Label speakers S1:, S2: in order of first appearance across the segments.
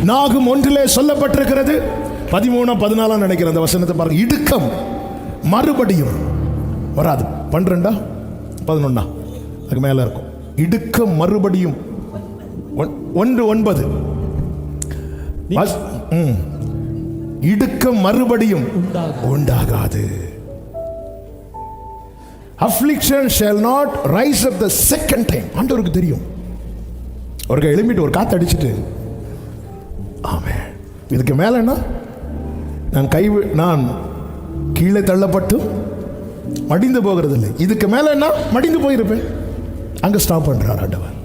S1: நாகும் 1 சொல்லப்பட்டிருக்கிறது. 13, 14 நினைக்கிற அந்த வசனத்தை பாருங்க. இடுக்கம் மறுபடியும் வராது. 12, 11 அதுக்கு மேல இருக்கும். இடுக்கம் மறுபடியும் 1:9 இடுக்கம் மறுபடியும் உண்டாகாது. Affliction shall not rise up the second time. ஆண்டவருக்கு தெரியும். ஒரு எழும்பிட்டு ஒரு காத்து அடிச்சுட்டு, ஆமென், இதுக்கு மேல என்ன, நான் கீழே தள்ளப்பட்டு மடிந்து போகிறது இல்லை, இதுக்கு மேல என்ன மடிந்து போயிருப்பேன். அங்க ஸ்டாப் பண்றார் ஆண்டவர்,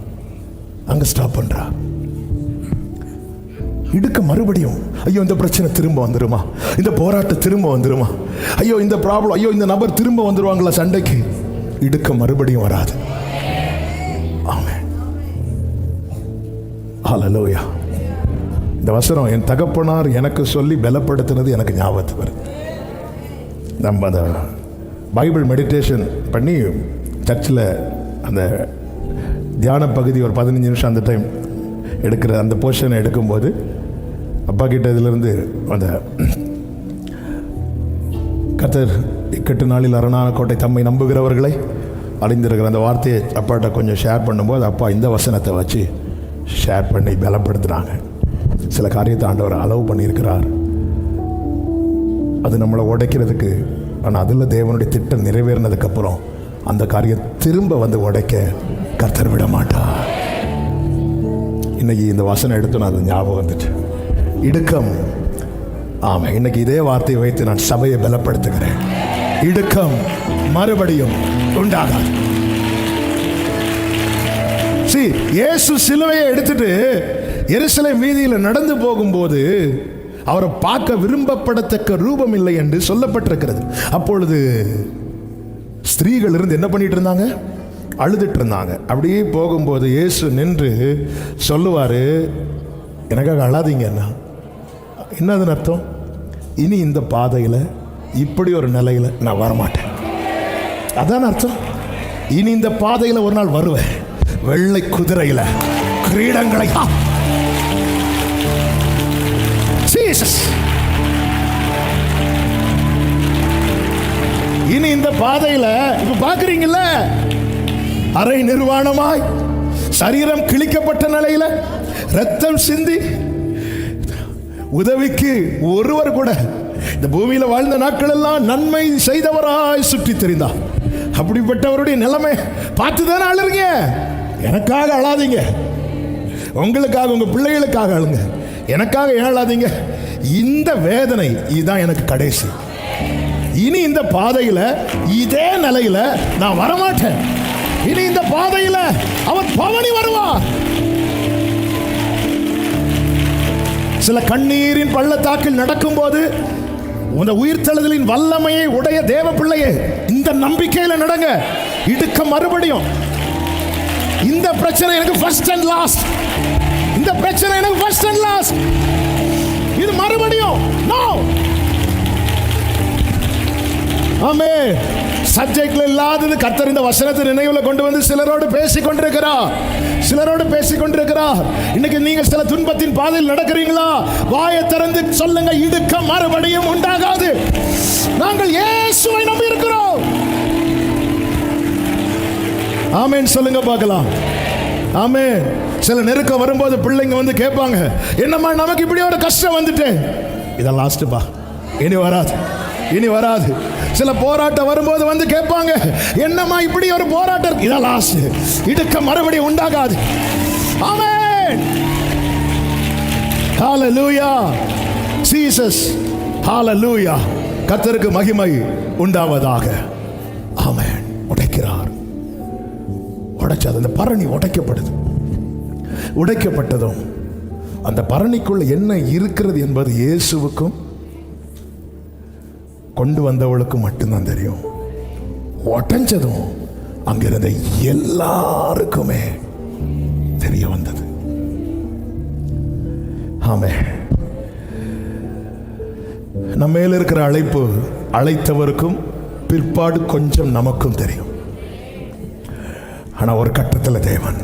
S1: அங்க ஸ்டாப் பண்றார். இடுக்க மறுபடியும், ஐயோ இந்த பிரச்சனை திரும்ப வந்துருமா, இந்த போராட்டம் திரும்ப வந்துருமா, ஐயோ இந்த ப்ராப்ளம், ஐயோ இந்த நபர் திரும்ப வந்துருவாங்களா சண்டைக்கு. இடுக்க மறுபடியும் வராது. ஆமென், ஹல்லேலூயா. இந்த வசனம் என் தகப்பனார் எனக்கு சொல்லி பலப்படுத்தினது எனக்கு ஞாபகத்துக்கு வருது. நம்ம அந்த பைபிள் மெடிடேஷன் பண்ணி சர்ச்சில் அந்த தியான பகுதி ஒரு 15 நிமிஷம் அந்த டைம் எடுக்கிற அந்த போர்ஷனை எடுக்கும்போது அப்பா கிட்ட இதிலிருந்து அந்த கர்த்தர் இக்கட்டு நாளில் அரணான கோட்டை தம்மை நம்புகிறவர்களை அழிந்திருக்கிற அந்த வார்த்தையை அப்பாட்ட கொஞ்சம் ஷேர் பண்ணும்போது அப்பா இந்த வசனத்தை வச்சு ஷேர் பண்ணி பலப்படுத்துனாங்க. சில காரியத்தை ஆண்டவர் அலோவ் பண்ணியிருக்கிறார், அது நம்மளை உடைக்கிறதுக்கு. ஆனால் அதில் தேவனுடைய திட்டம் நிறைவேறினதுக்கப்புறம் அந்த காரியம் திரும்ப வந்து உடைக்க கர்த்தர் விட மாட்டார். இன்னைக்கு இந்த வசனம் எடுத்து நான் அது ஞாபகம் வந்துட்டு இடுக்கம். ஆமாம், இன்னைக்கு இதே வார்த்தையை வைத்து நான் சபையை பலப்படுத்துகிறேன். இடுக்கம் மறுபடியும் உண்டாகாது. இயேசு சிலுவையை எடுத்துட்டு எருசலேம் வீதியில் நடந்து போகும்போது அவரை பார்க்க விரும்பப்படத்தக்க ரூபம் இல்லை என்று சொல்லப்பட்டிருக்கிறது. அப்பொழுது ஸ்திரீகள் இருந்து என்ன பண்ணிட்டு இருந்தாங்க, அழுதுட்டு இருந்தாங்க. அப்படியே போகும்போது இயேசு நின்று சொல்லுவார், எனக்காக அழாதீங்கன்னா என்னதுன்னு அர்த்தம், இனி இந்த பாதையில் இப்படி ஒரு நிலையில் நான் வரமாட்டேன். அதான் அர்த்தம். இனி இந்த பாதையில் ஒரு நாள் வருவேன், வெள்ளை குதிரையில் கிரீடங்களை. இனி இந்த பாதையில இப்ப பாக்குறீங்கல்ல, அரை நிர்வாணமாய் சரீரம் கிழிக்கப்பட்ட நிலையில ரத்தம் சிந்தி உதவிக்கு ஒருவர் கூட இந்த பூமியில வாழ்ந்த நாட்கள் எல்லாம் நன்மை செய்தவராய் சுற்றி தெரிந்தார். அப்படிப்பட்டவருடைய நிலைமை பார்த்துதானே அழுறீங்க. எனக்காக அழாதீங்க, உங்களுக்காக உங்க பிள்ளைகளுக்காக அழுங்க, எனக்காக ஏன் அழாதீங்க. இந்த வேதனை இதுதான் எனக்கு கடைசி. இனி இந்த பாதையில இதே நிலையில நான் வரமாட்டேன். இனி இந்த பாதையில அவன் பவனி வருவார். சில கண்ணீரின் பள்ளத்தாக்கில் நடக்கும் போது உந்த உயிர்த்தெழுதலின் வல்லமையை உடைய தேவ பிள்ளையே, இந்த நம்பிக்கையில நடங்க. இடுக்க மறுபடியும். இந்த பிரச்சனை எனக்கு ஃபர்ஸ்ட் அண்ட் லாஸ்ட். இந்த பிரச்சனை எனக்கு ஃபர்ஸ்ட் அண்ட் லாஸ்ட். இது மறுபடியும் நோ. ஆமென். சப்ஜெக்ட்ல இல்லாதது கர்த்தர் இந்த வசனத்தை நினைவுல கொண்டு வந்து சிலரோடு பேசிக் கொண்டிருக்கிறார். இன்னைக்கு நீங்க சில துன்பத்தின் பாதையில் நடக்கிறீங்களா? வாயை திறந்து சொல்லுங்க, இடுக்கம் மறுபடியும் உண்டாகாது. நாங்கள் இயேசுவை நம்பி இருக்கிறோம். ஆமென் சொல்லுங்க பார்க்கலாம். ஆமென். சில நெருக்கம் வரும்போது பிள்ளைங்க வந்து கேட்பாங்க, என்னம்மா நமக்கு இப்படி ஒரு கஷ்டம் வந்துட்டு, இதான் லாஸ்ட்பா, இனி வராது. சில போராட்டம் வரும்போது வந்து கேட்பாங்க, என்னம்மா இப்படி ஒரு போராட்டம், இதான் லாஸ்ட், இடுக்க மறுபடியும் உண்டாகாது. ஆமென். ஹல்லேலூயா. ஜீசஸ். ஹல்லேலூயா. கர்த்தருக்கு மகிமை உண்டாவதாக. ஆமென். உடைக்கிறார். உடைச்சது அந்த பரணி உடைக்கப்பட்டதும் அந்த பரணிக்குள்ள என்ன இருக்கிறது என்பது இயேசுவுக்கும் கொண்டு வந்தவளுக்கும் மட்டும்தான் தெரியும். உடைஞ்சதும் அங்கிருந்த எல்லாருக்குமே தெரிய வந்தது. ஆமென். நம்ம மேல இருக்கிற அழைப்பு அழைத்தவருக்கும் பிற்பாடு கொஞ்சம் நமக்கும் தெரியும். ஆனா ஒரு கட்டத்தில் தேவன்.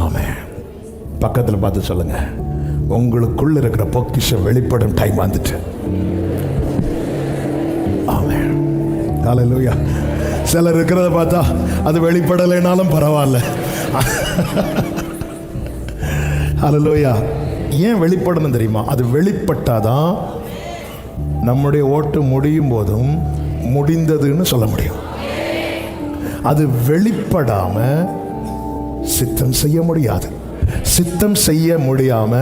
S1: ஆமென். பக்கத்தில் பார்த்து சொல்லுங்க, உங்களுக்குள்ள இருக்கிற பொக்கிஷம் வெளிப்படும் டைம் வந்துட்டு. ஆமென். ஹல்லேலூயா. சிலர் இருக்கிறத பார்த்தா அது வெளிப்படலைனாலும் பரவாயில்ல. ஹல்லேலூயா. ஏன் வெளிப்படணும் தெரியுமா? அது வெளிப்பட்டாதான் நம்முடைய ஓட்டு முடியும் போதும் முடிந்ததுன்னு சொல்ல முடியும். அது வெளிப்படாம சித்தம் செய்ய முடியாது. சித்தம் செய்ய முடியாம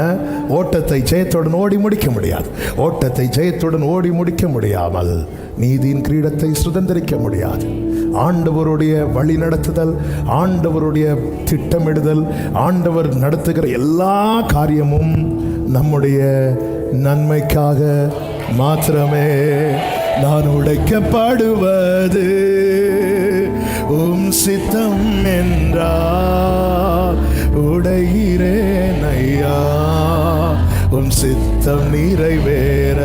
S1: ஓட்டத்தை ஜெயத்துடன் ஓடி முடிக்க முடியாது. ஓட்டத்தை ஜெயத்துடன் ஓடி முடிக்க முடியாமல் நீதியின் கிரீடத்தை சுதந்திரிக்க முடியாது. ஆண்டவருடைய வழி நடத்துதல், ஆண்டவருடைய திட்டமிடுதல், ஆண்டவர் நடத்துகிற எல்லா காரியமும் நம்முடைய நன்மைக்காக மாத்திரமே. நான் உடைக்கப்படுவது உம் சித்தம் என்றால் உடைகிறேன் ஐயா. உம் சித்தம் நிறைவேற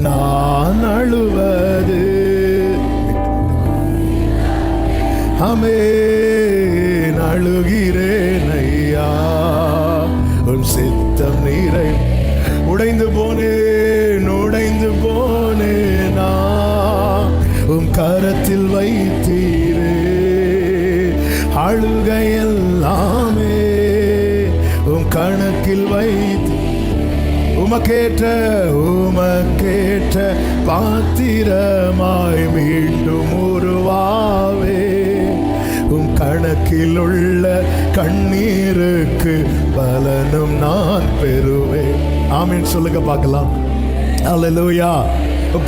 S1: நான் அழுவது. ஆமென். அழுகிறேன் ஐயா. உம் சித்தம் நிறை. உடைந்து போனேன், உடைந்து போனேனா, உம் கரத்தில் வைத்தீரே. அழுகையெல்லாமே உம் கணக்கில் வைத்து உமக்கேற்ற பாத்திரமாய் மீண்டும் உருவாவே. உம் கணக்கில் உள்ள கண்ணீருக்கு பலனும் நான் பெறுவேன். ஆமென் சொல்லுங்க பார்க்கலாம். அல்லேலூயா.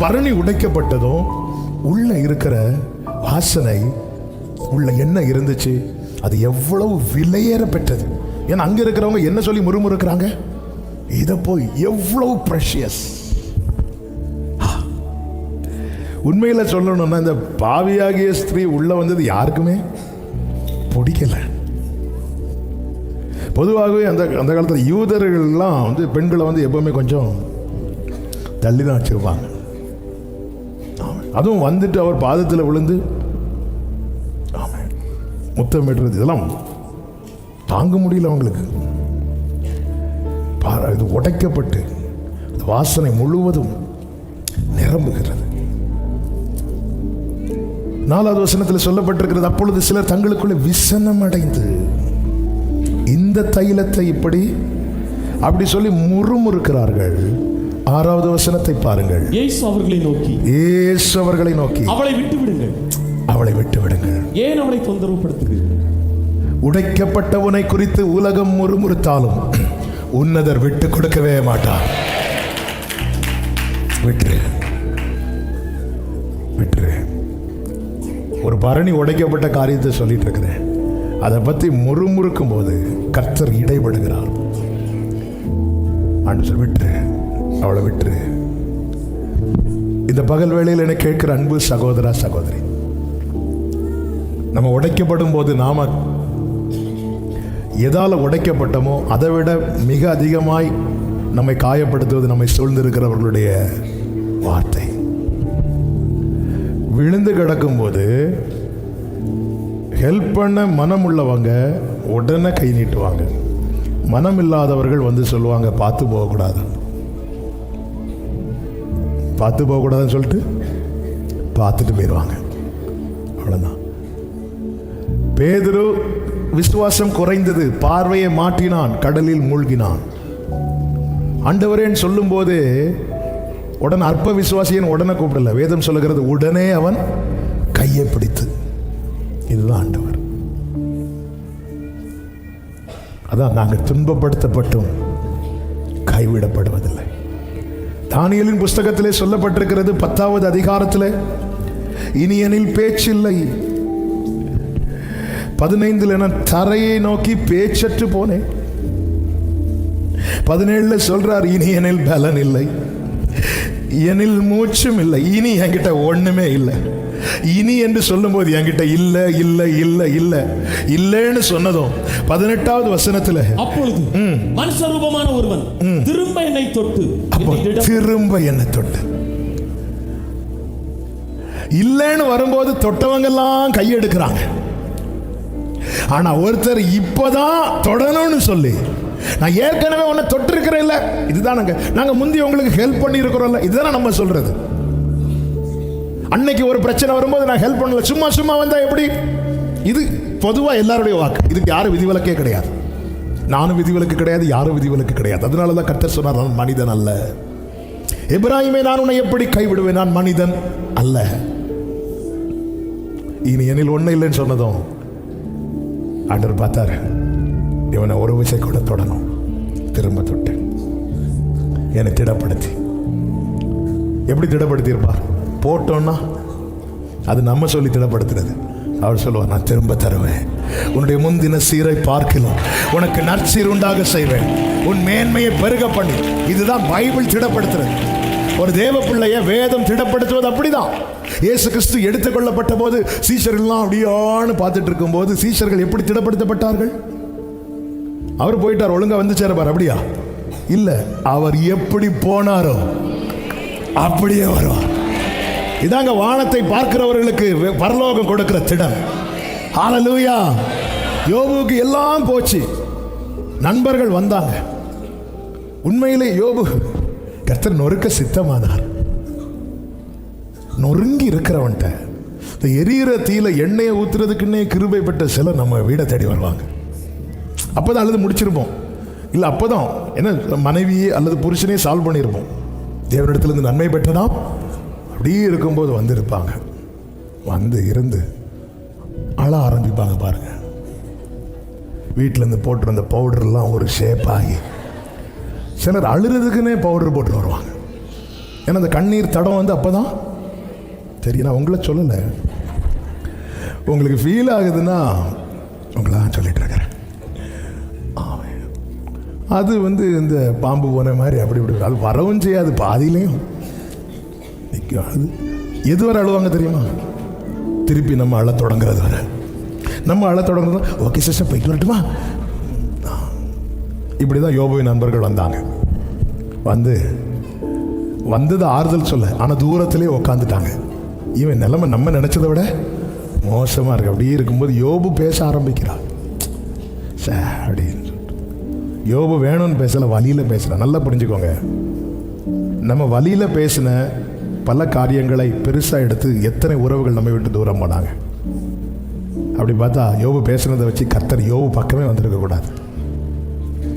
S1: பரணி உடைக்கப்பட்டதும் உள்ள இருக்கிற வாசனை, உள்ள என்ன இருந்துச்சு, அது எவ்வளவு விலையேற பெற்றது. ஏன்னா அங்க இருக்கிறவங்க என்ன சொல்லி முறுமுறுக்கிறாங்க, இதை போய் எவ்வளவு ப்ரெஷியஸ். உண்மையில சொல்லணும்னா இந்த பாவியாகிய ஸ்திரீ உள்ள வந்தது யாருக்குமே பிடிக்கல. பொதுவாகவே அந்த காலத்தில் யூதர்கள்லாம் வந்து பெண்களை வந்து எப்பவுமே கொஞ்சம் தள்ளி தான் வச்சிருப்பாங்க. அதுவும் வந்துட்டு அவர் பாதத்தில் விழுந்து முத்தமிடுறது இதெல்லாம் தாங்க முடியல அவங்களுக்கு. இது உடைக்கப்பட்டு வாசனை முழுவதும் நிரம்புகிறது. 4வது வசனத்தில் சொல்லப்பட்டிருக்கிறது, அப்பொழுது சிலர் தங்களுக்குள்ள விசனம் அடைந்து இந்த தைலத்தை இப்படி அப்படி சொல்லி முறுமுறுக்கிறார்கள். 6வது வசனத்தை பாருங்கள்.
S2: இயேசு அவர்களை நோக்கி அவளை விட்டு விடுங்கள்,
S1: அவளை விட்டு விடுங்கள்,
S2: ஏன் அவளை தொந்தரவுப்படுத்துகிறீர்கள்?
S1: உடைக்கப்பட்டவனை குறித்து உலகம் முறுமுறுத்தாலும் உன்னதர் விட்டு கொடுக்கவே மாட்டார். விட்டுரு விட்டுரு. ஒரு பரணி உடைக்கப்பட்ட காரியத்தை சொல்லிட்டு இருக்கிறேன். அதை பற்றி முறுமுறுக்கும் போது கர்த்தர் இடைபடுகிறார். ஆண்டு சொல், விட்டுரு, அவளை விட்டுரு. இந்த பகல் வேளையில் என கேட்கிற அன்பு சகோதரா சகோதரி, நம்ம உடைக்கப்படும் போது நாம எதால உடைக்கப்பட்டோமோ அதை விட மிக அதிகமாய் நம்மை காயப்படுத்துவது நம்மை சூழ்ந்திருக்கிறவர்களுடைய வார்த்தை. விழுந்து கிடக்கும் போது ஹெல்ப் பண்ண மனம் உள்ளவங்க உடனே கை நீட்டுவாங்க. மனம் இல்லாதவர்கள் வந்து சொல்லுவாங்க, பார்த்து போகக்கூடாது, பார்த்து போகக்கூடாதுன்னு சொல்லிட்டு பார்த்துட்டு போயிடுவாங்க. அவ்வளோதான். பேதுரு விசுவாசம் குறைந்தது, பார்வையை மாற்றினான், கடலில் மூழ்கினான். ஆண்டவரேன்னு சொல்லும் போது உடனே அற்ப விசுவாசியன் உடனே கூப்பிடல. வேதம் சொல்லுகிறது, உடனே அவன் கையை பிடித்து. இதுதான் ஆண்டவர். அதான் நாங்கள் துன்பப்படுத்தப்பட்டும் கைவிடப்படுவதில்லை. தானியேலின் புஸ்தகத்திலே சொல்லப்பட்டிருக்கிறது 10வது அதிகாரத்தில், இனி எனில் பேச்சில்லை. 15 நான் தரையை நோக்கி பேச்சற்று போனேன். 17 சொல்றார், இனி எனில் பலன் இல்லை, எனில் மூச்சும் இல்லை. இனி என்கிட்ட ஒண்ணுமே இல்லை. இனி என்று சொல்லும் போது என்கிட்ட இல்ல இல்ல இல்ல இல்ல இல்லன்னு சொன்னதும் 18வது வசனத்துல,
S2: அப்பொழுது மனுஷரூபமான ஒருவன் திரும்ப என்னை தொட்டு,
S1: திரும்ப என்னை தொட்டு. இல்லன்னு வரும்போது தொட்டவங்க எல்லாம் கையெடுக்கிறாங்க. ஆனா ஒருத்தர் இப்பதான் தொடணும்னு சொல்லி, நான் ஏற்கனவே உன்னை தொட்டிருக்கிறேன் இல்ல, இதுதான் நாங்க முந்தி உங்களுக்கு ஹெல்ப் பண்ணி இருக்கிறோம்ல, இதுதான் நம்ம சொல்றது. அன்னைக்கு ஒரு பிரச்சனை வரும்போது நான் ஹெல்ப் பண்ணல, சும்மா சும்மா வந்தா எப்படி? இது பொதுவா எல்லாருடைய வாக்கு. இதுக்கு யாரும் விதிவிலக்கே கிடையாது. நானும் விதிவிலக்கு கிடையாது, யாரும் விதிவிலக்கு கிடையாது. அதனாலதான் கர்த்தர் சொன்னார், நான் மனிதன் அல்ல. எபிராயிமே, நான் உன்னை எப்படி கைவிடுவேன்? நான் மனிதன் அல்ல. இனி என்னில் ஒண்ணு இல்லைன்னு சொன்னதும் ஆண்டவர் பார்த்தாரு, இவனை ஒரு விஷயம் கூட தொடணும். திரும்ப தொட்டு என்னை திடப்படுத்தி, எப்படி திடப்படுத்தியிருப்பார்? போட்டோன்னா அது நம்ம சொல்லி திடப்படுத்துறது. அவர் சொல்லுவார், நான் திரும்ப தருவேன், உன்னுடைய முந்தின சீரை பார்க்கலாம், உனக்கு நற்சீர் உண்டாக செய்வேன், உன் மேன்மையை பெருக பண்ணி. இதுதான் பைபிள் திடப்படுத்துறது. ஒரு தேவ பிள்ளைய வேதம் திடப்படுத்துவது அப்படிதான். இயேசு கிறிஸ்து எடுத்துக்கொள்ளப்பட்ட போது சீஷர்கள்லாம் அப்படியான்னு பார்த்துட்டு இருக்கும் போது சீஷர்கள் எப்படி திடப்படுத்தப்பட்டார்கள்? அவர் போயிட்டார், ஒழுங்கா வந்து சேரப்பார், அப்படியா? இல்ல, அவர் எப்படி போனாரோ அப்படியே வருவார். இதாங்க வானத்தை பார்க்கிறவர்களுக்கு பரலோகம் கொடுக்கிற திடம். ஹல்லேலூயா. யோபுவுக்கு எல்லாம் போச்சு, நண்பர்கள் வந்தாங்க. உண்மையிலே யோபு கர்த்தர் நொறுக்க சித்தமானார். நொறுங்கி இருக்கிறவன்ட்ட எரியிற தீல எண்ணெயை ஊத்துறதுக்குன்னே கிருபை பெற்ற சிலர் நம்ம வீடை தேடி வருவாங்க. அப்போதான் அல்லது முடிச்சிருப்போம், இல்லை அப்போதான் என்ன மனைவியே அல்லது புருஷனே சால்வ் பண்ணியிருப்போம். தேவனிடத்திலிருந்து நன்மை பெற்றனா அப்படியே இருக்கும்போது வந்திருப்பாங்க. வந்து இருந்து அழ ஆரம்பிப்பாங்க. பாருங்க, வீட்டிலேருந்து போட்டிருந்த பவுடர்லாம் ஒரு ஷேப் ஆகி, சிலர் அழுறதுக்குன்னே பவுடர் போட்டு வருவாங்க. ஏன்னா அந்த கண்ணீர் தடம் வந்து அப்போதான் தெரியும். நான் உங்களை சொல்லலை, உங்களுக்கு ஃபீல் ஆகுதுன்னா உங்களை தான் சொல்லிட்டு இருக்கிறேன். அது வந்து இந்த பாம்பு போன மாதிரி அப்படி இப்படி அது வரவும் செய்யாது, பாதியிலையும் நிற்கும். அது எதுவரை அழுவாங்க தெரியுமா? திருப்பி நம்ம அழ தொடங்குறது வர. நம்ம அழ தொடங்குறது, ஓகே சிஸ்டர் போயிட்டு வரட்டுமா? இப்படி தான் யோபுவின் நண்பர்கள் வந்தாங்க. வந்தது ஆறுதல் சொல்ல, ஆனால் தூரத்திலே உக்காந்துட்டாங்க. இவன் நிலைமை நம்ம நினைச்சதை விட மோசமாக இருக்கு. அப்படியே இருக்கும்போது யோபு பேச ஆரம்பிக்கிறார். அப்படின்னு யோபு வேணும்னு பேசல, வழியில் பேசல. நல்லா புரிஞ்சுக்கோங்க, நம்ம வழியில் பேசின பல காரியங்களை பெருசாக எடுத்து எத்தனை உறவுகள் நம்ம விட்டு தூரம் போனாங்க. அப்படி பார்த்தா யோபு பேசுனதை வச்சு கர்த்தர் யோபு பக்கமே வந்திருக்க கூடாது.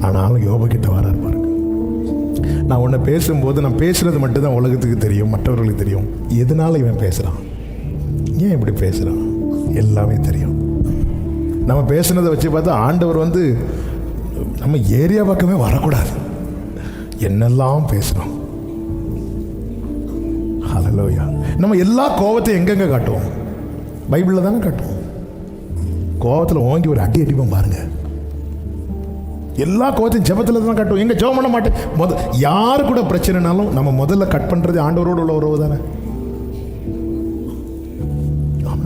S1: ஆனாலும் யோபு கிட்ட வராரு பாருங்க. நான் உன்னை பேசும்போது நான் பேசுறது மட்டும்தான் உலகத்துக்கு தெரியும், மற்றவர்களுக்கு தெரியும். எதனால இவன் பேசுகிறான், ஏன் இப்படி பேசுகிறான், எல்லாமே தெரியும். நம்ம பேசுனதை வச்சு பார்த்தா ஆண்டவர் வந்து நம்ம ஏரியா பக்கமே வரக்கூடாது. என்னெல்லாம் பேசுகிறோம். ஹல்லேலூயா. நம்ம எல்லா கோபத்தையும் எங்கெங்க காட்டுவோம்? பைபிளில் தானே காட்டுவோம். கோபத்தில் ஓங்கி ஒரு அடி அடிப்போம் பாருங்க. எல்லா கோபத்தையும் ஜெபத்தில் தான் காட்டுவோம். எங்க ஜெபம் பண்ண மாட்டேன். யாரு கூட பிரச்சனைனாலும் நம்ம முதல்ல கட் பண்ணுறது ஆண்டவரோடு உள்ள உறவு தானே.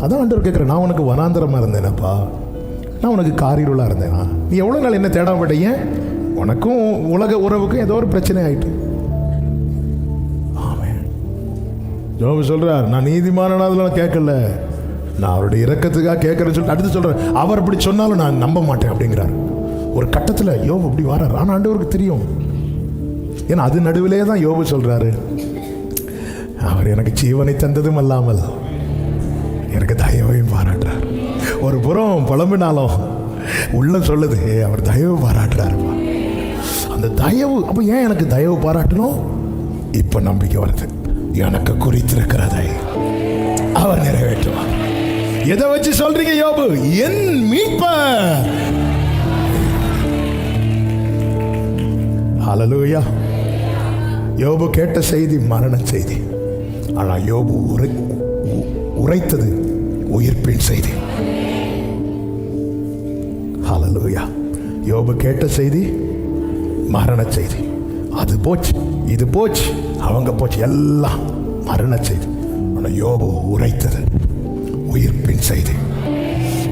S1: அதான் ஆண்டவர் கேட்குறேன், நான் உனக்கு வனாந்தரமாக இருந்தேனப்பா, நான் உனக்கு காரிருளாக இருந்தேனா? நீ எவ்வளோ நாள் என்ன தேடாம போட்டீங்க? உனக்கும் உலக உறவுக்கும் ஏதோ ஒரு பிரச்சனை ஆயிட்டு. ஆமென். யோபு சொல்றார், நான் நீதிமானனா அதெல்லாம் கேட்கல, நான் அவருடைய இரக்கத்துக்காக கேட்கறேன்னு சொல்லிட்டு அடுத்து சொல்றேன், அவர் அப்படி சொன்னாலும் நான் நம்ப மாட்டேன் அப்படிங்கிறார். ஒரு கட்டத்தில் யோபு அப்படி வரார். ஆனால் ஆண்டவருக்கு தெரியும். ஏன்னா அது நடுவிலே தான் யோபு சொல்றாரு, அவர் எனக்கு ஜீவனை தந்ததும் அல்லாமல் எனக்கு தயவையும் பாராட்டுறார். ஒரு புறம் புலம்பினாலும் உள்ள சொல்லுது, அவர் தயவு பாராட்டுறாரு. அந்த தயவு, அப்போ ஏன் எனக்கு தயவு பாராட்டணும்? இப்போ நம்பிக்கை வருது, எனக்கு குறித்திருக்கிறதை அவர் நிறைவேற்றுவார். எதை வச்சு சொல்றீங்க யோபு? என் மீட்பர். ஹல்லேலூயா. யோபு கேட்ட செய்தி மரண செய்தி, ஆனால் யோபு உரைத்தது உயிர்ப்பின் செய்தி. ஹல்லேலூயா. யோபு கேட்ட செய்தி மரண செய்தி. அது போச்சு, இது போச்சு, அவங்க போச்சு, எல்லாம் மரண செய்தி. ஆனால் யோபு உரைத்தது உயிர்ப்பின் செய்தி.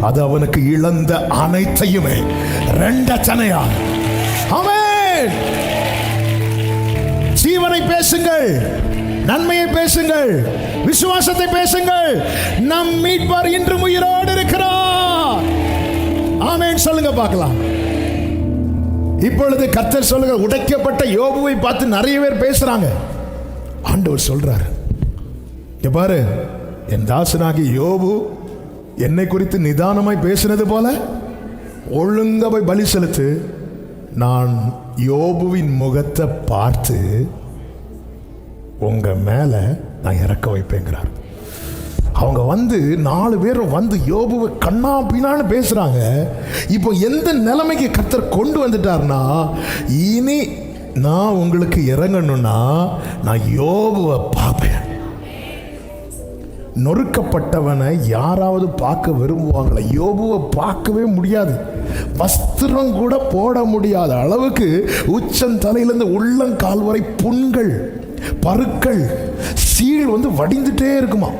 S1: அது அவனுக்கு இழந்த அனைத்தையுமே ரெண்டச்சனையா. ஆமென். ஜீவனை பேசுங்கள், நன்மையை பேசுங்கள், விசுவாசத்தை பேசுங்கள். நம் மீட்பர் இன்றும் உயிரோடு இருக்கிறார். ஆமென் சொல்லுங்க பார்க்கலாம். இப்பொழுது கர்த்தர் சொல்லுங்க, உடைக்கப்பட்ட யோபுவை பார்த்து நிறைய பேர் பேசுறாங்க. ஆண்டவர் சொல்றாரு, இங்க பாரு, என் தாசனாகி யோபு என்னை குறித்து நிதானமாய் பேசினது போல ஒழுங்கா போய் பலி செலுத்து. நான் யோபுவின் முகத்தை பார்த்து உங்க மேல நான் இறக்க வைப்பேங்கிறார். அவங்க வந்து 4 பேரும் வந்து யோபுவை கண்ணா பின்னான்னு பேசுறாங்க. இப்போ எந்த நிலைமைக்கு கர்த்தர் கொண்டு வந்துட்டார்னா, இனி நான் உங்களுக்கு இறங்கணும்னா நான் யோபுவை பார்ப்பேன். நொறுக்கப்பட்டவனை யாராவது பார்க்க விரும்புவாங்களா? யோபுவை பார்க்கவே முடியாது. வஸ்திரம் கூட போட முடியாத அளவுக்கு உச்சந்தலையிலிருந்து உள்ளங்கால் வரை புண்கள், பருக்கள், சீல் வந்து வடிந்துட்டே இருக்குமா.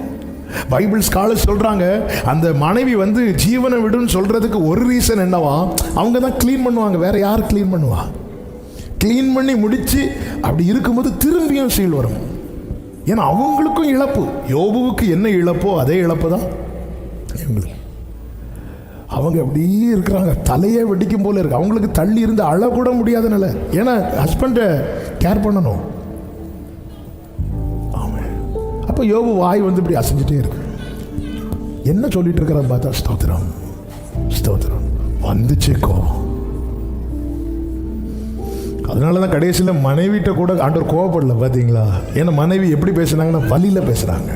S1: பைபிள் ஸ்காலர் சொல்றாங்க, அந்த மனைவி வந்து ஜீவனை விடுன்னு சொல்றதுக்கு ஒரு ரீசன் என்னவா, அவங்க தான் கிளீன் பண்ணுவாங்க. வேற யார் கிளீன் பண்ணுவா? கிளீன் பண்ணி முடிச்சு அப்படி இருக்கும்போது திரும்பியும் சீல் வரும். ஏன்னா அவங்களுக்கும் இழப்பு. யோபுவுக்கு என்ன இழப்போ அதே இழப்பு தான் எங்களுக்கு. அவங்க அப்படியே இருக்கிறாங்க, தலையே வெடிக்கும் போல இருக்கு. அவங்களுக்கு தள்ளி இருந்து அழக்கூட முடியாத நிலை. ஏன்னா ஹஸ்பண்டை கேர் பண்ணணும். ஆமாம். அப்போ யோபு வாய் வந்து இப்படி அசைஞ்சிட்டே இருக்கு. என்ன சொல்லிட்டு இருக்கிறான்னு பார்த்தா, ஸ்தோத்திரம் ஸ்தோத்திரம் வந்துச்சு கோபம். அதனால தான் கடைசியில் மனைவிட்ட கூட ஆண்டவர் கோவப்படல, பார்த்தீங்களா? ஏன்னா மனைவி எப்படி பேசுனாங்கன்னா வலியில் பேசுகிறாங்க.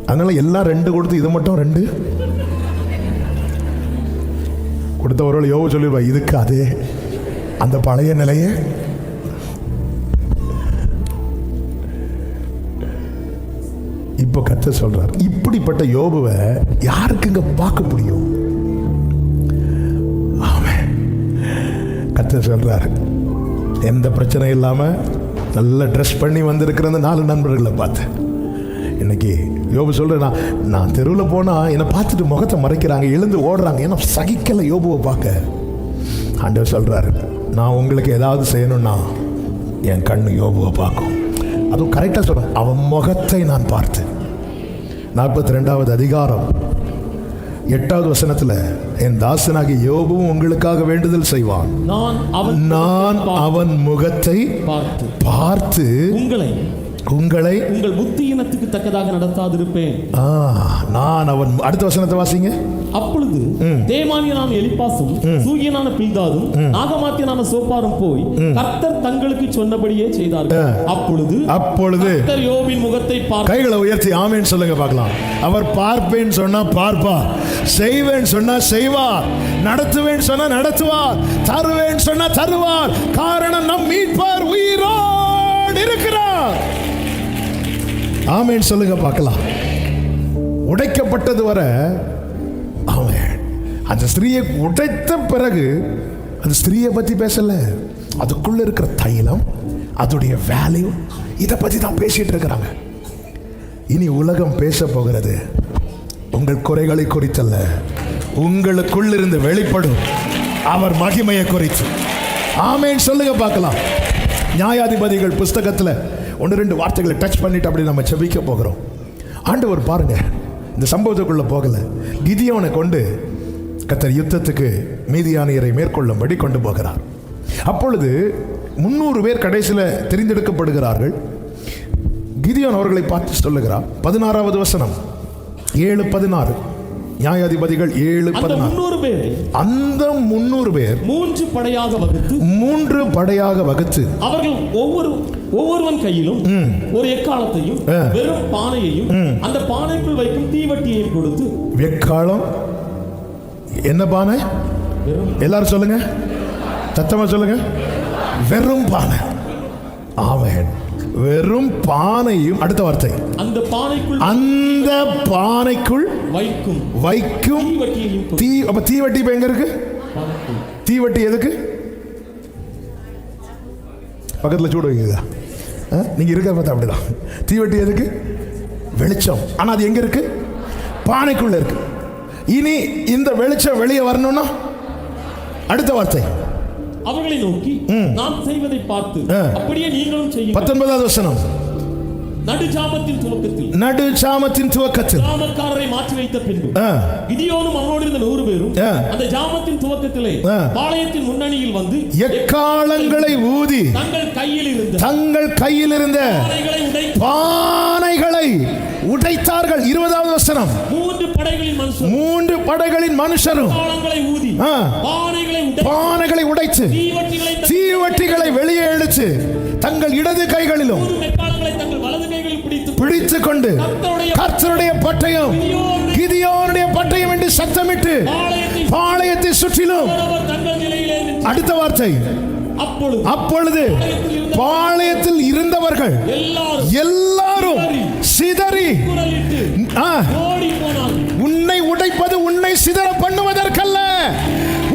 S1: அதனால எல்லாம் 2 கொடுத்து இதை மட்டும் 2 கொடுத்தவரோட யோபு சொல்லிடுவா, இதுக்கு அதே அந்த பழைய நிலையே. இப்போ கர்த்தர் சொல்றார், இப்படிப்பட்ட யோபுவை யாருக்குங்க பார்க்க முடியும்? கர்த்தர் சொல்றாரு, எந்த பிரச்சனை இல்லாமல் நல்ல ட்ரெஸ் பண்ணி வந்திருக்கிற அந்த 4 நண்பர்களை பார்த்து இன்னைக்கு யோபு சொல்கிறேன், நான் தெருவில் போனால் என்னை பார்த்துட்டு முகத்தை மறைக்கிறாங்க, எழுந்து ஓடுறாங்க. ஏன்னா சகிக்கலை யோபுவை பார்க்க. ஆண்டவர் சொல்கிறாரு, நான் உங்களுக்கு ஏதாவது செய்யணும்னா என் கண்ணு யோபுவை பார்க்கும். அதுவும் கரெக்டாக சொல்கிறேன், அவன் முகத்தை நான் பார்த்து. 42வது அதிகாரம் 8வது வசனத்தில், என் தாசனாகி யோபுவும் உங்களுக்காக வேண்டுதல் செய்வான். நான் அவன் முகத்தை பார்த்து உங்களை
S2: உங்கள் புத்தியினத்துக்கு தக்கதாக நடத்தாதிருப்பேன்.
S1: நான் அவன். அடுத்த வசனத்தை வாசிங்க.
S2: அப்பொழுது தேமானியனான எலிப்பாசும் சூரியனான பில்தாதும் நாகமாத்தியனான சோப்பாரும் போய் கர்த்தர் தங்களுக்கு சொன்னபடியே செய்தார்கள். அப்பொழுது கர்த்தர் யோபின் முகத்தை பார்த்து,
S1: கைகளை உயர்த்தி ஆமென் சொல்லுங்க பார்க்கலாம். அவர் பார்ப்பேன் சொன்னா பார்ப்பார், செய்வேன் சொன்னா செய்வார், நடத்துவேன் சொன்னா நடத்துவார், தருவேன் சொன்னா தருவார். காரணம் நம் மீட்பர் உயிரோடு இருக்கிறார். ஆமென் சொல்லுங்க பார்க்கலாம். உடைக்கப்பட்டது வர அவன் அந்த ஸ்திரீயை உடைத்த பிறகு அந்த ஸ்திரீயை பற்றி பேசல, அதுக்குள்ள இருக்கிற தைலம், அதோடைய வேல்யூ, இதை பற்றி தான் பேசிட்டு இருக்கிறாங்க. இனி உலகம் பேச போகிறது உங்கள் குறைகளை குறித்தல்ல, உங்களுக்குள் இருந்து வெளிப்படும் அவர் மகிமையை குறித்து. ஆமென் சொல்லுங்க பார்க்கலாம். நியாயாதிபதிகள் புஸ்தகத்தில் 1-2 வார்த்தைகளை டச் பண்ணிட்டு அப்படி நம்ம செபிக்க போகிறோம். ஆண்டவர் பாருங்க, இந்த சம்பவத்துக்குள்ள போகல, கிதியோனை கொண்டு கர்த்தர் யுத்தத்துக்கு மீதியானியரை மேற்கொள்ளும்படி கொண்டு போகிறார். அப்பொழுது 300 பேர் கடைசியில் தெரிந்தெடுக்கப்படுகிறார்கள். கிதியோன் அவர்களை பார்த்து சொல்லுகிறார். 16வது வசனம், 7:16. நியாயாதிபதிகள் 7:16. அந்த 300 பேர்
S2: 3
S1: படையாக வகுத்து
S2: அவர்கள் ஒவ்வொருவன் கையிலும் ஒரு எக்காலத்தையும் வெறும் பானையையும் அந்த பானைக்குள் வைக்கும் தீவட்டியையும் கொடுத்து.
S1: எக்காலம் என்ன பானை? எல்லாரும் சொல்லுங்க, சத்தமா சொல்லுங்க. வெறும் பானை. ஆமென். வெறும் பானையும், அடுத்த வார்த்தை, அந்த பானைக்குள் வைக்கும் தீ. அப்ப தீவட்டி இப்ப எங்க இருக்கு? தீவட்டி எதுக்கு? பக்கத்துல சூடு வைக்குதா? நீங்க இருக்க பார்த்தா அப்படிதான். தீவட்டி எதுக்கு? வெளிச்சம். ஆனா அது எங்க இருக்கு? பானைக்குள்ள இருக்கு. இனி இந்த வெளிச்சம் வெளியே வரணும்னா அடுத்த வார்த்தை,
S2: அவர்களை நோக்கி நாம் செய்வதை பார்த்து அப்படியே நீங்களும் செய்யுங்கள்.
S1: 19வது வசனம்,
S2: நடுஜாமத்தின் துவக்கத்தில்
S1: ஜாமக்காரரை மாற்றி வைத்த பின்பு
S2: கிதியோனும் அவனோடு இருந்த 100 பேரும் அந்த ஜாமத்தின் துவக்கத்திலே பாளையத்தின் முன்னணியில் வந்து
S1: எக்காளங்களை ஊதி தங்கள் கையில் இருந்த பானைகளை உடைத்தார்கள். 20வது வசனம். 3 படைகளின் மனுஷரும் பானைகளை உடைத்து தீவட்டிகளை வெளியே எடுத்து தங்கள் இடது கைகளிலும் பிடித்துக் கொண்டு கர்த்தருடைய பட்டயம் கிதியோனுடைய பட்டயம் என்று சத்தமிட்டு பாளையத்தை சுற்றிலும். அடுத்த வார்த்தை, அப்பொழுது பாளையத்தில் இருந்தவர்கள் எல்லாரும் சிதறி, உன்னை உடைப்பது உன்னை சிதற பண்ணுவதற்கல்ல,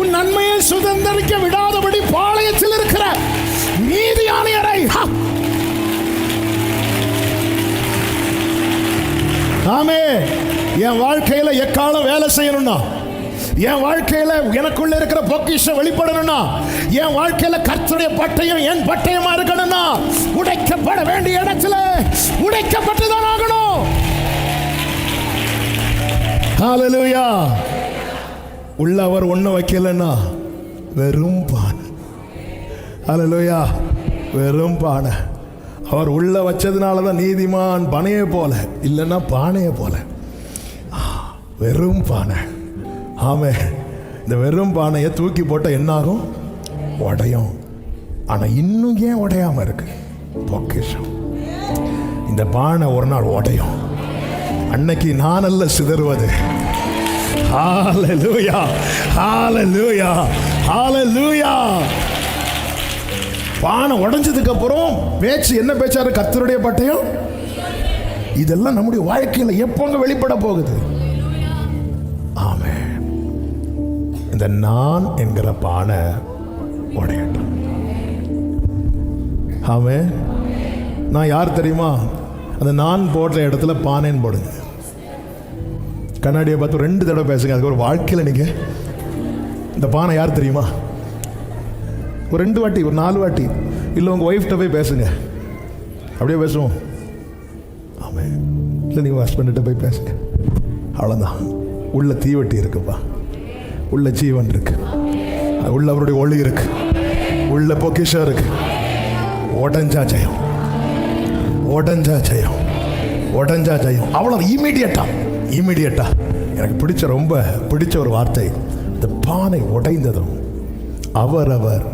S1: உன் நன்மையை சுதந்திரிக்க விடாதபடி பாளையத்தில் இருக்கிற மீதியானியரை. ஆமே. என் வாழ்க்கையில எக்காலம் வேலை செய்யணும்னா, என் வாழ்க்கையில எனக்குள்ள இருக்கிற பொக்கிஷம் வெளிப்படணும்னா, என் வாழ்க்கையில கர்த்தருடைய பட்டயம் என் பட்டயமா இருக்கணும்னா, உடைக்கப்பட வேண்டிய இடத்துல உடைக்கப்பட்டுதான் ஆகணும். ஹல்லேலூயா. உள்ள அவர் ஒண்ணு வைக்கலன்னா வெறும் பானை. ஹல்லேலூயா. வெறும் பானை. அவர் உள்ள வச்சதுனாலதான் நீதிமான் பனையை போல, இல்லைன்னா பானையை போல. வெறும் பானை. ஆமே. இந்த வெறும் பானையை தூக்கி போட்ட என்னாகும்? உடையும். ஆனா இன்னும் ஏன் உடையாம இருக்கு? பொக்கிஷம். இந்த பானை ஒரு நாள் உடையும். அன்னைக்கு நான் அல்ல சிதறுவது. ஹல்லேலூயா, ஹல்லேலூயா, ஹல்லேலூயா. பானை உடைஞ்சதுக்கு அப்புறம் பேச்சு என்ன பேச்சாரு? கர்த்தருடைய பட்டயம். இதெல்லாம் நம்முடைய வாழ்க்கையில எப்போங்க வெளிப்பட போகுது? ஆமே. இந்த நான் என்கிற பானை உடையட்டும். ஆமே. நான் யார் தெரியுமா? அந்த நான் போடுற இடத்துல பானைன்னு போடுங்க. கண்ணாடியை பார்த்து 2 தடவை பேசுங்க. அதுக்கு ஒரு வாழ்க்கையில் நீங்க இந்த பானை யார் தெரியுமா? ஒரு 2 வாட்டி, ஒரு 4 வாட்டி, இல்லை உங்கள் ஒய்ஃப்கிட்ட போய் பேசுங்க. அப்படியே பேசுவோம். ஆமே. இல்லை நீங்கள் ஹஸ்பண்ட்கிட்ட போய் பேசுங்க. அவ்வளோதான். உள்ள தீவட்டி இருக்குப்பா, உள்ள ஜீவன் இருக்கு, உள்ள அவருடைய ஒளி இருக்கு, உள்ள பொக்கிஷம் இருக்கு. உடஞ்சா ஜெயம், உடஞ்சா ஜெயம், உடஞ்சா ஜெயம். அவ்வளோ இமீடியட்டா. எனக்கு ரொம்ப பிடிச்ச ஒரு வார்த்தை, இந்த பானை உடைந்ததும் அவரவர்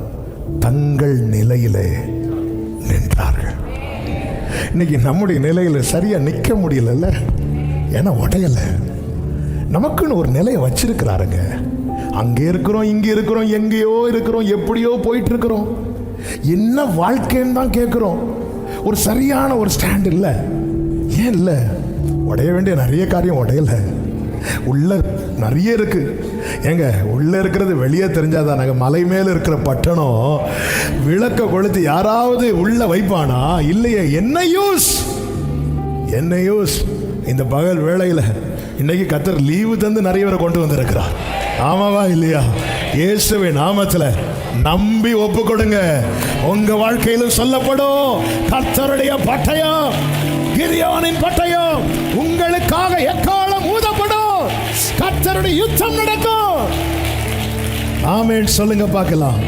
S1: தங்கள் நிலையிலே நின்றார்கள். இன்னைக்கு நம்முடைய நிலையில சரியா நிற்க முடியல, ஏன்னா உடையல. நமக்குன்னு ஒரு நிலையை வச்சிருக்கிறாருங்க. அங்கே இருக்கிறோம், இங்கே இருக்கிறோம், எங்கேயோ இருக்கிறோம், எப்படியோ போயிட்டு இருக்கிறோம். என்ன வாழ்க்கைன்னு தான் கேட்குறோம். ஒரு சரியான ஒரு ஸ்டாண்ட் இல்லை. ஏன் இல்லை? உடைய வேண்டிய நிறைய காரியம் உடையல. உள்ள நிறைய இருக்கு. ஏங்க, உள்ள இருக்கிறது வெளியே தெரிஞ்சாதான். நாங்கள் மலை மேல இருக்கிற பட்டணம் விளக்க கொளுத்தி யாராவது உள்ள வைப்பானா? இல்லையே. என்ன யூஸ்? இந்த பகல் வேளையில இன்னைக்கு கர்த்தர் லீவு தந்து நிறைய பேரை கொண்டு வந்திருக்கிறார். ஆமாவா இல்லையா? இயேசுவின் நாமத்துல நம்பி ஒப்பு கொடுங்க. உங்க வாழ்க்கையிலும் சொல்லப்படும், கர்த்தருடைய பட்டயம், கிதியோனின் பட்டயம் உங்களுக்காக எக்காலம் ஊதப்படும். கர்த்தருடைய யுத்தம் நடக்கும். ஆமென் சொல்லுங்க பார்க்கலாம்.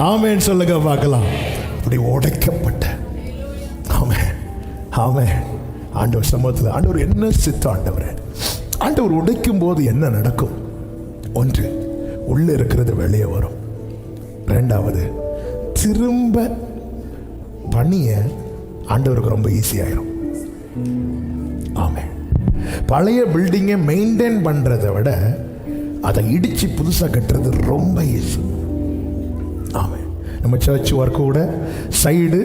S1: ஆமென் சொல்லுங்க பார்க்கலாம். அப்படி உடைக்கப்பட்ட ஆமென். ஆண்டவர் சமூகத்தில் ஆண்டவர் என்ன சித்தம்? ஆண்டவர் உடைக்கும் போது என்ன நடக்கும்? 1, உள்ள இருக்கிறது வெளியே வரும். 2வது, திரும்ப பணிய ஆண்டவருக்கு ரொம்ப ஈஸியாயிரும். ஆமென். பழைய பில்டிங்கை மெயின்டைன் பண்றதை விட அதை இடிச்சு புதுசா கட்டுறது ரொம்ப ஈஸி. ஆமென். நம்ம சர்ச் ஒர்க்கு கூட சைடு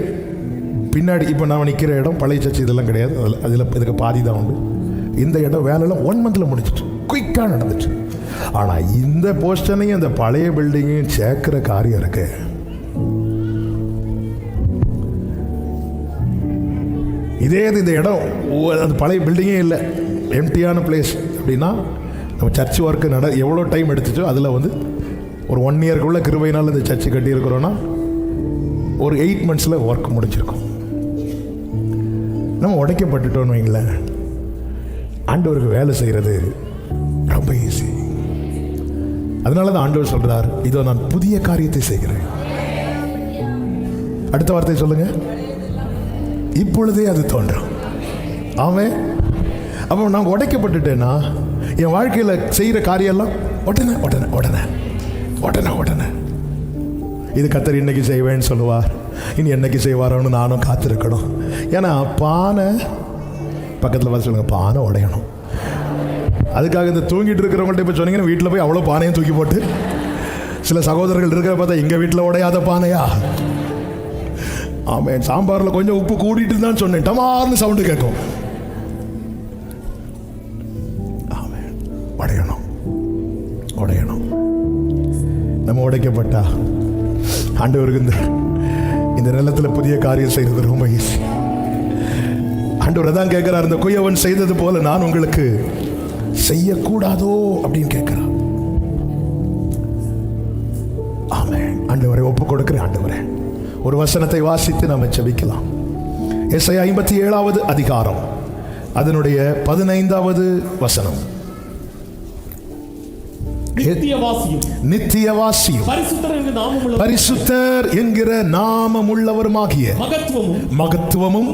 S1: பின்னாடி, இப்போ நான் நிற்கிற இடம் பழைய சர்ச் இதெல்லாம் கிடையாது. அதில் இதுக்கு பாதி தான் உண்டு. இந்த இடம் வேலையெல்லாம் 1 மந்த்தில் முடிச்சிட்டு குயிக்காக நடந்துச்சு. ஆனால் இந்த போஸ்டனையும் இந்த பழைய பில்டிங்கையும் சேர்க்கிற காரியம் இருக்கு. இதே இந்த இடம் அந்த பழைய பில்டிங்கே இல்லை, எம்டியான பிளேஸ் அப்படின்னா நம்ம சர்ச் ஒர்க்கு எவ்வளோ டைம் எடுத்துச்சோ அதில் வந்து ஒரு 1 இயர்க்குள்ள கிருபையினால் இந்த சர்ச்சு கட்டியிருக்கிறோன்னா ஒரு 8 மந்த்ஸில் ஒர்க் முடிஞ்சிருக்கும். நம்ம உடைக்கப்பட்டுட்டோன்னு வைங்களேன், ஆண்டவருக்கு வேலை செய்கிறது ரொம்ப ஈஸி. அதனால தான் ஆண்டவர் சொல்றார், இதோ நான் புதிய காரியத்தை செய்கிறேன். அடுத்த வார்த்தை சொல்லுங்க, இப்பொழுதே அது தோன்றும். ஆமென். அப்போ நான் உடைக்கப்பட்டுட்டேன்னா என் வாழ்க்கையில் செய்கிற காரியெல்லாம் உடனே உடனே உடனே உடனே உடனே. இது கர்த்தர் இன்னைக்கு செய்வேன்னு சொல்லுவார், இனி என்னைக்கு செய்வாரோன்னு நானும் காத்திருக்கணும். ஏன்னா பானை பக்கத்தில் பார்த்து சொல்லுங்க, பானை உடையணும். அதுக்காக இந்த தூங்கிட்டு இருக்கிறவங்கள்ட்ட இப்போ சொன்னீங்கன்னா வீட்டில் போய் அவ்வளோ பானையும் தூக்கி போட்டு, சில சகோதரர்கள் இருக்கிற பார்த்தா எங்கள் வீட்டில் உடையாத பானையா? ஆமாம், சாம்பாரில் கொஞ்சம் உப்பு கூட்டிட்டு தான் சொன்னேன், டமார்னு சவுண்டு கேட்கும். ஆமாம், உடையணும் உடையணும். நம்ம உடைக்கப்பட்டா ஆண்டவருக்கு இந்த நிலத்தில் புதிய காரியம் செய்கிறது ரொம்ப ஈஸி. ஆண்டவர் தான் கேட்கிறார், இந்த குயவன் செய்தது போல நான் உங்களுக்கு செய்யக்கூடாதோ அப்படின்னு கேட்கிறார். ஆமென். ஆண்டவரை ஒப்பு கொடுக்கிறேன். ஆண்டவரே, ஒரு வசனத்தை வாசித்து நாம் ஜெபிக்கலாம். எஸ்ஐயா 57வது அதிகாரம் அதனுடைய 15வது வசனம். நித்தியவாசியும் பரிசுத்தர் என்கிற நாமமுள்ளவருமாகிய மகத்துவமும்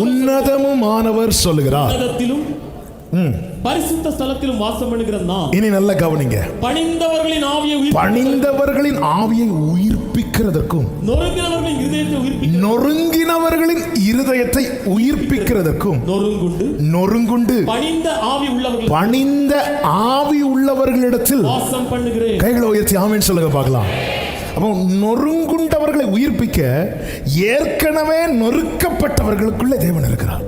S1: உன்னதமுமானவர் சொல்லுகிறார்.
S2: பரிசுத்த ஸ்தலத்திலும் வாசம் பண்ணுகிற நான்.
S1: இனி நல்ல கவனிங்க. பணிந்தவர்களின் ஆவியை உயிர்ப்பிக்கிறதற்கும் நொறுங்கினவர்களின் இருதயத்தை உயிர்ப்பிக்கிறதற்கும் நொறுங்குண்டு பணிந்த ஆவி உள்ளவர்களிடத்தில் வாசம் பண்ணுகிறேன். கைகளை உயர்த்தி ஆமென் சொல்லுங்க பார்க்கலாம். அப்போ நொறுங்குண்டவர்களை உயிர்ப்பிக்க ஏற்கனவே நொறுக்கப்பட்டவர்களுக்குள்ளே தேவன் இருக்கிறார்.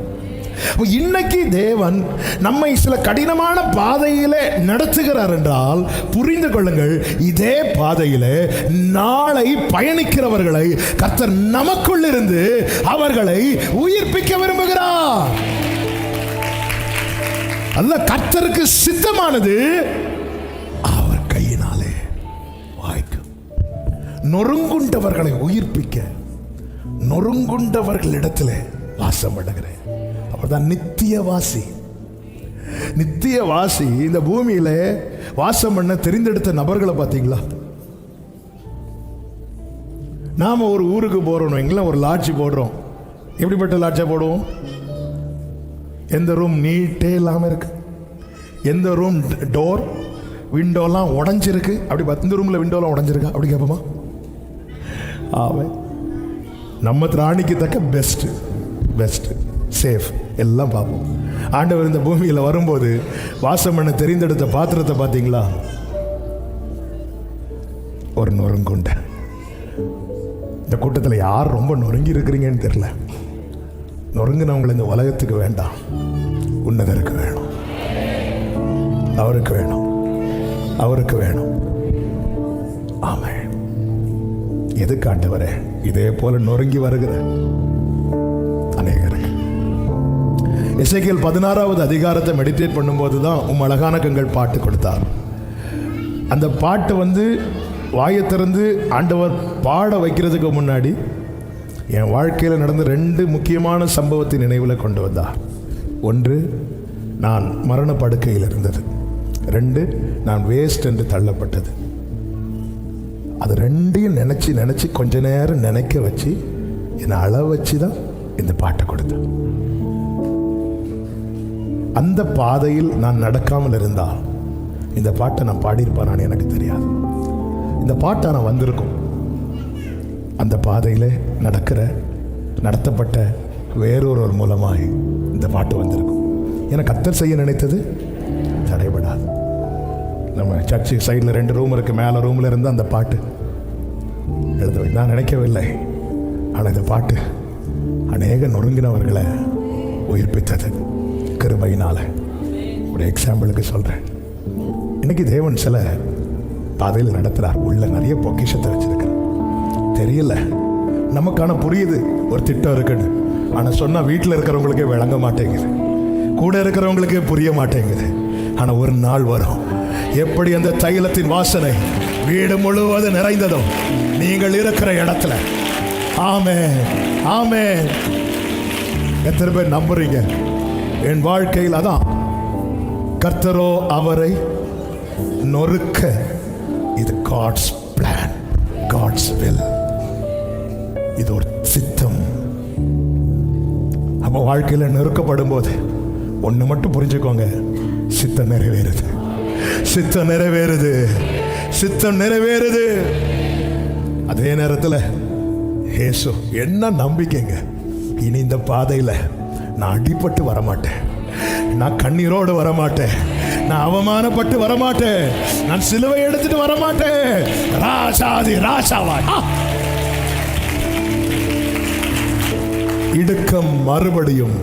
S1: இன்னைக்கு தேவன் நம்மை சில கடினமான பாதையிலே நடத்துகிறார் என்றால் புரிந்து கொள்ளுங்கள், இதே பாதையிலே நாளை பயணிக்கிறவர்களை கர்த்தர் நமக்குள் இருந்து அவர்களை உயிர்ப்பிக்க விரும்புகிறார். அல்ல, கர்த்தருக்கு சித்தமானது அவர் கையினாலே வாய்க்கும். நொறுங்குண்டவர்களை உயிர்ப்பிக்க நொறுங்குண்டவர்களிடத்திலே வாசம் பண்ணுகிறேன். அவர்தான் நித்தியவாசி. நித்தியவாசி இந்த பூமியில வாசம் பண்ண தெரிந்தெடுத்த நபர்களை பார்த்தீங்களா? நாம ஒரு ஊருக்கு போறோம், எங்களை ஒரு லாட்ஜ் போடுறோம். எப்படிப்பட்ட லாட்ஜா போடுவோம்? எந்த ரூம் நீட்டே இல்லாமல் இருக்கு, எந்த ரூம் டோர் விண்டோலாம் உடஞ்சிருக்கு, அப்படி இந்த ரூம்ல விண்டோலாம் உடஞ்சிருக்கா அப்படி கேட்போமா? ஆவே நம்ம திராணிக்கு தக்க பெஸ்ட் பெஸ்ட் சேஃப் எல்லாம் பார்ப்போம். ஆண்டவர் இந்த பூமியில் வரும்போது வாசம் பண்ண தெரிந்தெடுத்த பாத்திரத்தை பார்த்தீங்களா? ஒரு நொறுங்குண்ட. இந்த கூட்டத்தில் யார் ரொம்ப நொறுங்கி இருக்கிறீங்கன்னு தெரியல. நொறுங்குனவங்களை இந்த உலகத்துக்கு வேண்டாம், உன்னதருக்கு வேணும். அவருக்கு வேணும், அவருக்கு வேணும். ஆமென். எதுக்கு ஆண்டவரே இதே போல நொறுங்கி வருகிற அநேகருக்கு? எசேக்கியேல் 16வது அதிகாரத்தை மெடிடேட் பண்ணும்போது தான் அழகான கண்கள் பாட்டு கொடுத்தார். அந்த பாட்டு வாயை திறந்து ஆண்டவர் பாட வைக்கிறதுக்கு முன்னாடி என் வாழ்க்கையில் நடந்த 2 முக்கியமான சம்பவத்தின் நினைவில் கொண்டு வந்தார். 1, நான் மரண படுக்கையில் இருந்தது. 2, நான் வேஸ்ட் என்று தள்ளப்பட்டது. அது 2ஐயும் நினச்சி கொஞ்ச நேரம் நினைக்க வச்சு என்னை அழ வச்சு தான் இந்த பாட்டை கொடுத்தேன். அந்த பாதையில் நான் நடக்காமல் இருந்தால் இந்த பாட்டை நான் பாடியிருப்பானான்னு எனக்கு தெரியாது. இந்த பாட்டை நான் வந்திருக்கும். அந்த பாதையில் நடத்தப்பட்ட வேறொருவர் மூலமாய் இந்த பாட்டு வந்திருக்கும். ஏன்னா கர்த்தர் செய்ய நினைத்தது தடைபடாது. நம்ம சர்ச்சு சைடில் 2 ரூம் இருக்குது, மேலே ரூமில் இருந்து அந்த பாட்டு எழுத நான் நினைக்கவில்லை. ஆனால் இந்த பாட்டு அநேக நொறுங்கினவர்களை உயிர்ப்பித்தது கிருபையினால. ஒரு எக்ஸாம்பிளுக்கு சொல்கிறேன். இன்னைக்கு தேவன் சில பாதையில் நடத்துகிறார். உள்ள நிறைய பொக்கிஷத்தை வச்சிருக்கிறார். தெரியல, நமக்கான புரியுது ஒரு திட்டம் இருக்குன்னு. ஆனால் சொன்னால் வீட்டில் இருக்கிறவங்களுக்கே விளங்க மாட்டேங்குது, கூட இருக்கிறவங்களுக்கே புரிய மாட்டேங்குது. ஆனால் ஒரு நாள் வரும், எப்படி அந்த தைலத்தின் வாசனை வீடு முழுவதும் நிறைந்ததோ நீங்கள் இருக்கிற இடத்துல. ஆமென், ஆமென். எத்தனை பேர் நம்புறீங்க? என் வாழ்க்கையில் அதான், கர்த்தரோ அவரை நொறுக்க. இது காட்ஸ் பிளான், காட்ஸ் வில். இது ஒரு சித்தம். அப்போ வாழ்க்கையில் நெருக்கப்படும் போது ஒன்று மட்டும் புரிஞ்சுக்கோங்க, சித்தம் நிறைவேறுது, சித்தம் நிறைவேறுது, சித்தம் நிறைவேறுது. அதே நேரத்தில் இயேசு என்ன நம்பிக்கைங்க, இனி இந்த பாதையில் நான் அடிபட்டு வரமாட்டேன், நான் கண்ணீரோடு வரமாட்டேன், நான் அவமானப்பட்டு வரமாட்டேன், நான் சிலுவை எடுத்துட்டு வரமாட்டேன், ராஜாதி ராஜாவா. இடுக்கம் மறுபடியும்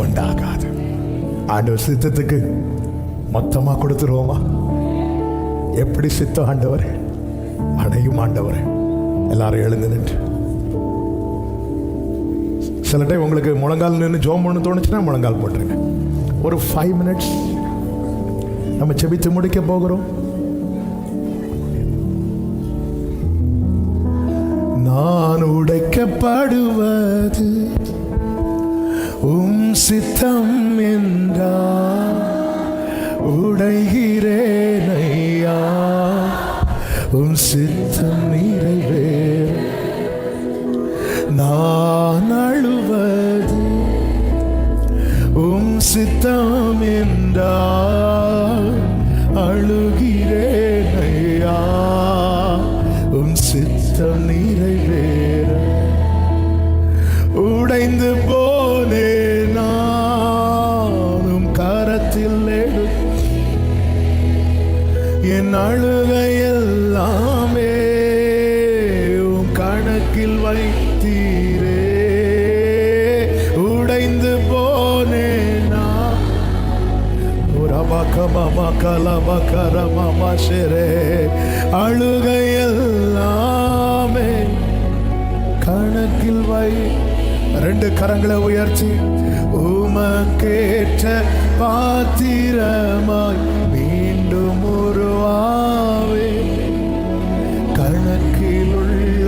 S1: உண்டாகாது. ஆண்டவர் சித்தத்துக்கு மொத்தமா கொடுத்துருவோமா? எப்படி சித்தம் ஆண்டவர் அடையும் ஆண்டவர். எல்லாரும் எழுந்து நின்று, சில டைம் உங்களுக்கு முழங்கால் நின்று ஜோம் பண்ண தோணுச்சுன்னா முழங்கால் போட்டுருங்க. ஒரு 5 minutes நம்ம செபித்து முடிக்க போகிறோம். நான் உடைக்கப்படுவது சித்தம் என்றால் உடைகிறேன் ஐயா, சித்தம் நிறைவேற. நான் அழுவது சித்தம் என்றால் அழுகிறேன் ஐயா, சித்தம் நிறைவேற. உடைந்து போனே நானும் கரத்தில் எடு, என் அழுகையெல்லாமே கணக்கில் வைத்தீரே. உடைந்து போனே நான் அழுகையெல்லாமே கணக்கில் வை. 2 கரங்களை உயர்த்தி, உமக்கேற்ற பாத்திரமாய் மீண்டும் உருவாவே, கணக்கில் உள்ள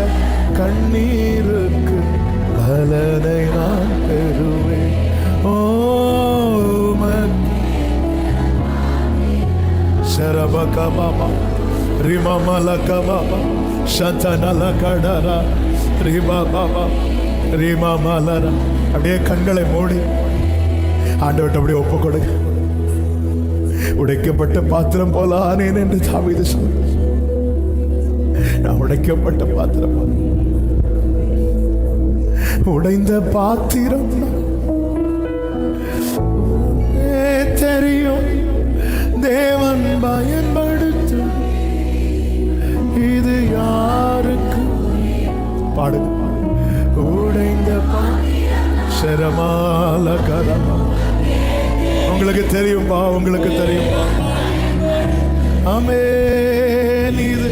S1: கண்ணீருக்கு பலனை நான் பெறுவேன். ஓ சரபகபாபா ரிமமலகபாபா சந்தனலகடரா ரிபாபாபா ரிமமலரா. அப்படியே கண்களை மூடி ஆண்டவர்கிட்ட அப்படியே ஒப்பு கொடுங்க. உடைக்கப்பட்ட பாத்திரம் போல ஆனேன் என்று தாவீது சொன்னார். நான் உடைக்கப்பட்ட பாத்திரம், உடைந்த பாத்திரம் தெரியும் தேவன் பயன்படுத்தும். இது யாருக்கு? பாடுங்க. உடைந்த சரமால கரமா. உங்களுக்கு தெரியும்பா, உங்களுக்கு தெரியும்பா. ஆமென். இது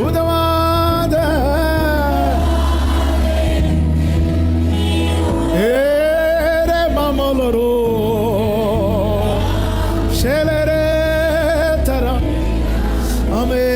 S1: உதவாத ஏரே மாமலரோ செலரே தர. ஆமென்.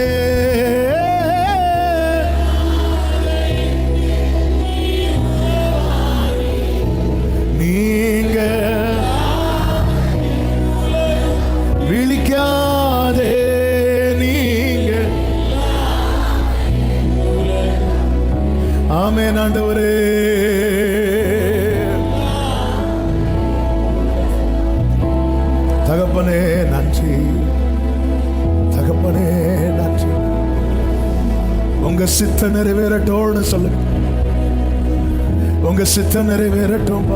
S1: ஆமென் ஆண்டவரே. தகப்பனே நன்றி, தகப்பனே நன்றி. உங்க சித்தம் நிறைவேறட்டோன்னு சொல்லுங்க. உங்க சித்தம் நிறைவேறட்டும்.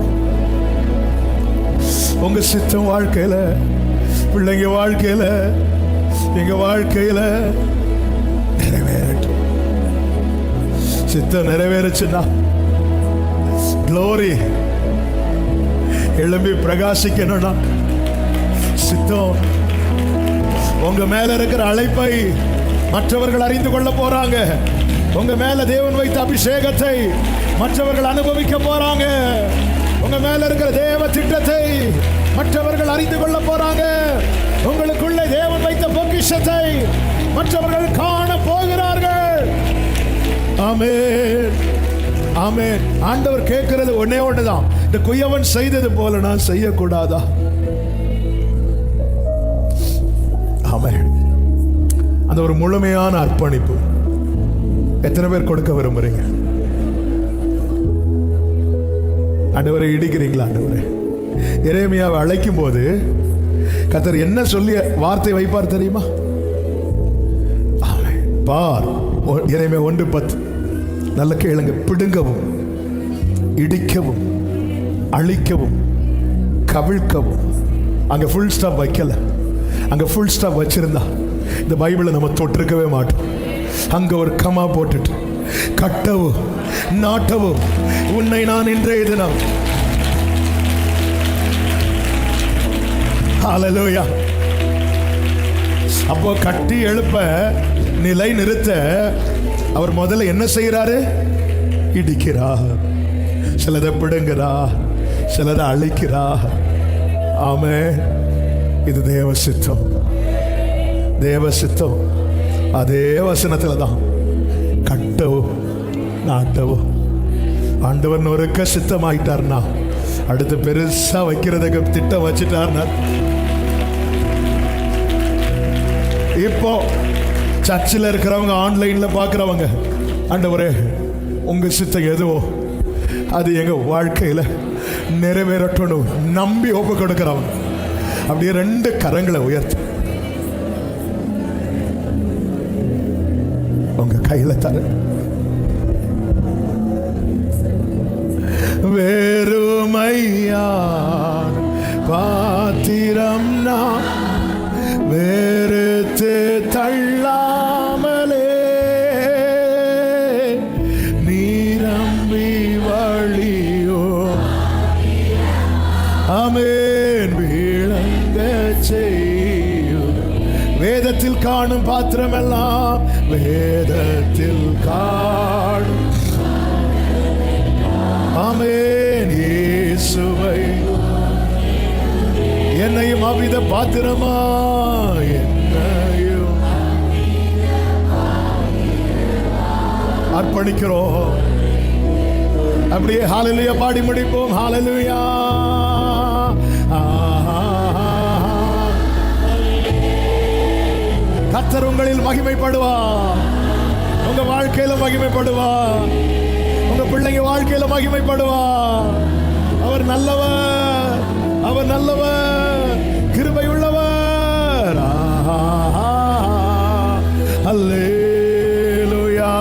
S1: உங்க சித்தம் வாழ்க்கையில, பிள்ளைங்க வாழ்க்கையில, எங்க வாழ்க்கையில நிறைவேறட்டும். சித்தம் நிறைவேறுச்சுன்னா க்ளோரி எழும்பி பிரகாசிக்கணும்னா சித்தம். உங்க மேல இருக்கிற அழைப்பை மற்றவர்கள் அறிந்து கொள்ள போறாங்க. உங்க மேல தேவன் வைத்த அபிஷேகத்தை மற்றவர்கள் அனுபவிக்க போறாங்க. உங்க மேல இருக்கிற தேவ திட்டத்தை மற்றவர்கள் அறிந்து கொள்ள போறாங்க. உங்களுக்குள்ளே தேவன் வைத்த பொக்கிஷத்தை மற்றவர்கள் காண போகிறார்கள். ஆமென். ஆமென். ஆண்டவர் கேட்கிறது ஒன்னே ஒண்ணுதான், இந்த குயவன் செய்தது போல நான் செய்யக்கூடாதா? ஆமென். அந்த ஒரு முழுமையான அர்ப்பணிப்பு எத்தனை பேர் கொடுக்க விரும்புறீங்க? ஆண்டவரை இடிக்கிறீங்களா? ஆண்டவரே, எரேமியாவை அழைக்கும் போது கர்த்தர் என்ன சொல்லி வார்த்தை வைப்பார் தெரியுமா? பார், எரேமியா 1:10 நல்ல கேளுங்க. பிடுங்கவும், இடிக்கவும், அழிக்கவும், கவிழ்க்கவும். அங்க ஃபுல் ஸ்டாப் வைக்கல. அங்க ஃபுல் ஸ்டாப் வச்சிருந்தா இந்த பைபிளை நம்ம தொட்டிருக்கவே மாட்டோம். அங்க ஒரு கமா போட்டுட்டு கட்டவும் நாட்டவும் உன்னை நான் இன்றைய தினம். ஹல்லேலூயா. அப்போ கட்டி எழுப்ப, நிலை நிறுத்த அவர் முதல்ல என்ன செய்யறாரு? இடிக்கிறார். சிலதை பிடுங்கிறா, சிலதை அழிக்கிறா. ஆமென். இது தேவ சித்தம். தேவ சித்தம். அதே வசனத்துல தான் கட்டவும் நாட்டவும். ஆண்டவன் ஒருக்க சித்தமாயிட்டார்னா அடுத்து பெருசா வைக்கிறதுக்கு திட்டம் வச்சுட்டார்னா. இப்போ சர்ச்சில் இருக்கிறவங்க, ஆன்லைன்ல பார்க்குறவங்க, ஆண்டவரே உங்க சித்தம் எதுவோ அது எங்க வாழ்க்கையில நிறைவேறட்டும் நம்பி ஒப்பு கொடுக்கிறவங்க அப்படியே 2 கரங்களை உயர்த்து உங்க கையில தர. வேறுமையா பாத்திரம் நான் வேறுத்து தள்ளாமலே நீரம்பி வழியோ ஆமென் விளங்க செய்யும். வேதத்தில் காணும் பாத்திரமெல்லாம் வேதத்தில் காணும். ஆமென். இயேசுவை என்னையும் அவித பாத்திரமா என்னையும் அர்ப்பணிக்கிறோம். அப்படியே ஹல்லேலூயா பாடி முடிப்போம். ஹல்லேலூயா. கர்த்தர் உங்களில் மகிமைப்படுவார். உங்க வாழ்க்கையில மகிமைப்படுவார். உங்க பிள்ளைங்க வாழ்க்கையில மகிமைப்படுவார். அவர் நல்லவர், அவர் நல்லவர், கிருபை உள்ளவர். அல்லேலூயா.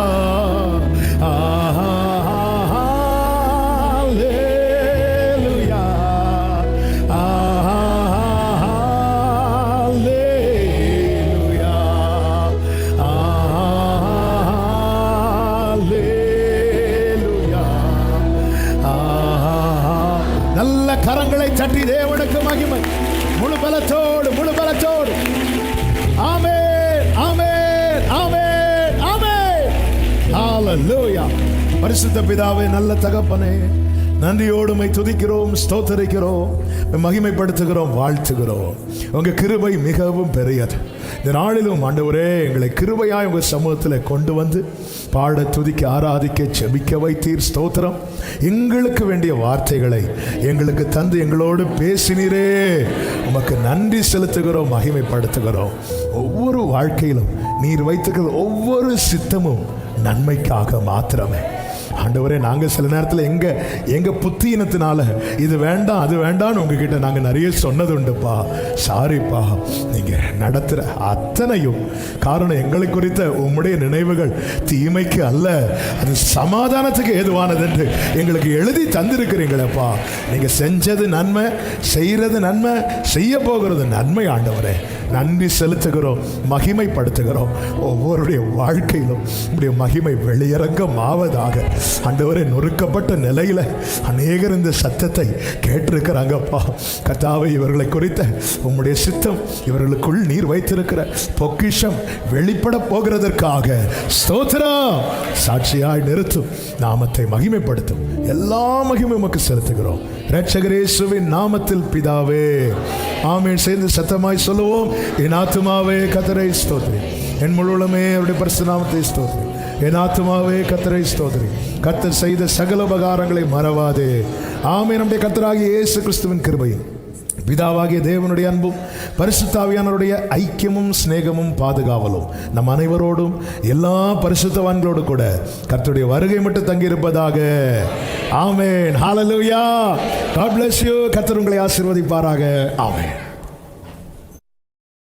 S1: அல்லேலூயா. அல்லேலூயா. அல்லேலூயா. நல்ல கரங்களை தட்டி தேவனுக்கு மகிமை. முழு பலத்தோடு, முழு பலத்தோடு. ஆமென், ஆமென், ஆமென், ஆமென். ஹல்லேலூயா. பரிசுத்த பிதாவே, நல்ல தகப்பனே, நன்றியோடு உம்மை துதிக்கிறோம், ஸ்தோத்தரிக்கிறோம், மகிமைப்படுத்துகிறோம், வாழ்த்துகிறோம். உங்க கிருபை மிகவும் பெரியது. இந்த நாளிலும் ஆண்டவரே எங்களை கிருபையாய் உங்க சமூகத்தில் கொண்டு வந்து பாட, துதிக்க, ஆராதிக்க, செபிக்க வைத்தீர். ஸ்தோத்திரம். எங்களுக்கு வேண்டிய வார்த்தைகளை எங்களுக்கு தந்து எங்களோடு பேசினீரே, உமக்கு நன்றி செலுத்துகிறோம், மகிமைப்படுத்துகிறோம். ஒவ்வொரு வாழ்க்கையிலும் நீர் வைத்துக்கிற ஒவ்வொரு சித்தமும் நன்மைக்காக மாத்திரமே. ஆண்டவரே, நாங்கள் சில நேரத்தில் எங்க புத்தியினத்தினால இது வேண்டாம் அது வேண்டாம்னு உங்ககிட்ட நாங்கள் நிறைய சொன்னது உண்டுப்பா. சாரிப்பா. நீங்கள் நடத்துகிற அத்தனையும் காரணம் எங்களை குறித்த உம்முடைய நினைவுகள் தீமைக்கு அல்ல, அது சமாதானத்துக்கு ஏதுவானது என்று எங்களுக்கு எழுதி தந்திருக்கிறீங்களப்பா. நீங்கள் செஞ்சது நன்மை, செய்கிறது நன்மை, செய்ய போகிறது நன்மை. ஆண்டவரே, நன்றி செலுத்துகிறோம், மகிமைப்படுத்துகிறோம். ஒவ்வொருடைய வாழ்க்கையிலும் உடைய மகிமை வெளியரங்கம் ஆவதாக. ஆண்டவரே, நொறுக்கப்பட்ட நிலையில அநேகர் இந்த சத்தத்தை கேட்டிருக்கிறாங்கப்பா. கர்த்தாவே, இவர்களை குறித்த உம்முடைய சித்தம், இவர்களுக்குள் நீர் வைத்திருக்கிற பொக்கிஷம் வெளிப்பட போகிறதற்காக ஸ்தோத்திரம். சாட்சியாய் நிறுத்தும், நாமத்தை மகிமைப்படுத்தும். எல்லா மகிமை உமக்கு செலுத்துகிறோம் இரட்சகர் இயேசுவின் நாமத்தில் பிதாவே, ஆமென். சேர்ந்து சத்தமாய் சொல்லுவோம். என் ஆத்துமாவே கர்த்தரை ஸ்தோத்திரி, என் முழுவதுமே அவருடைய பரிசுத்த நாமத்தை ஸ்தோத்திரி. என் ஆத்துமாவே கர்த்தரை ஸ்தோத்திரி. கர்த்தர் செய்த சகல உபகாரங்களை மறவாதே. ஆமென். நம்முடைய கர்த்தராகிய இயேசு கிறிஸ்துவின் கிருபையும் பிதாவாகிய தேவனுடைய அன்பும் பரிசுத்த ஆவியானவருடைய ஐக்கியமும் சிநேகமும் பாதுகாவலும் நம் அனைவரோடும் எல்லா பரிசுத்தவான்களோடு கூட கர்த்தருடைய வருகை மட்டும் தங்கியிருப்பதாக. ஆமென். ஹல்லேலூயா. God bless you. கர்த்தர் உங்களை ஆசீர்வதிப்பாராக. ஆமென்.